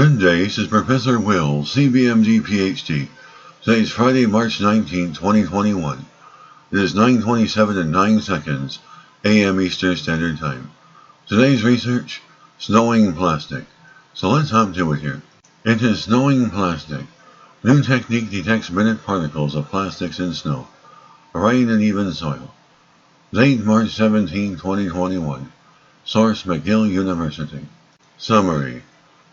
Good day, this is Professor Will, CBMD PhD. Today is Friday, March 19, 2021. It is 9:27 and 9 seconds a.m. Eastern Standard Time. Today's research, snowing plastic. So let's hop to it here. It is snowing plastic. New technique detects minute particles of plastics in snow, rain and even soil. Date March 17, 2021. Source McGill University. Summary.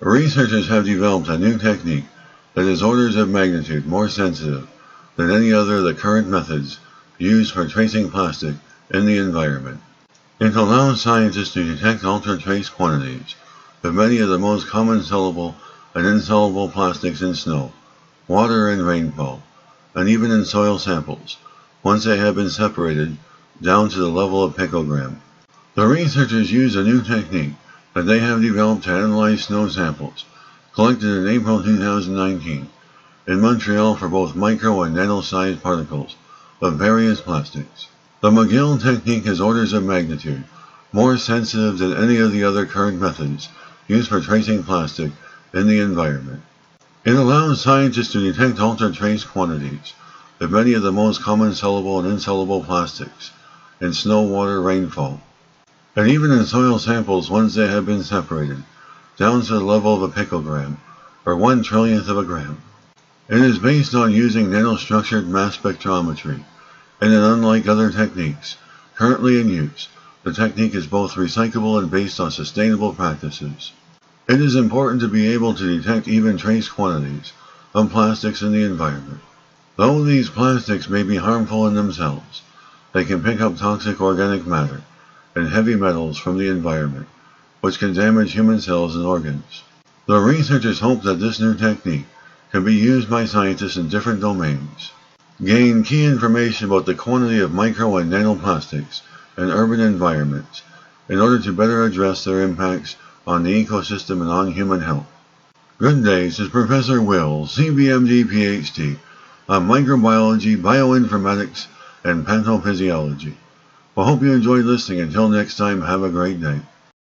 Researchers have developed a new technique that is orders of magnitude more sensitive than any other of the current methods used for tracing plastic in the environment. It allows scientists to detect ultra-trace quantities of many of the most common soluble and insoluble plastics in snow, water and rainfall, and even in soil samples, once they have been separated down to the level of picogram. The researchers use a new technique that they have developed to analyze snow samples collected in April 2019 in Montreal for both micro and nano-sized particles of various plastics. The McGill technique is orders of magnitude more sensitive than any of the other current methods used for tracing plastic in the environment. It allows scientists to detect ultra-trace quantities of many of the most common soluble and insoluble plastics in snow, water, rainfall, and even in soil samples once they have been separated, down to the level of a picogram, or 1/1,000,000th of a gram. It is based on using nanostructured mass spectrometry, and unlike other techniques currently in use, the technique is both recyclable and based on sustainable practices. It is important to be able to detect even trace quantities of plastics in the environment. Though these plastics may be harmful in themselves, they can pick up toxic organic matter and heavy metals from the environment, which can damage human cells and organs. The researchers hope that this new technique can be used by scientists in different domains, gain key information about the quantity of micro and nanoplastics in urban environments in order to better address their impacts on the ecosystem and on human health. Good day, this is Professor Will, CBMD PhD, on microbiology, bioinformatics, and pathophysiology. I hope you enjoyed listening. Until next time, have a great day.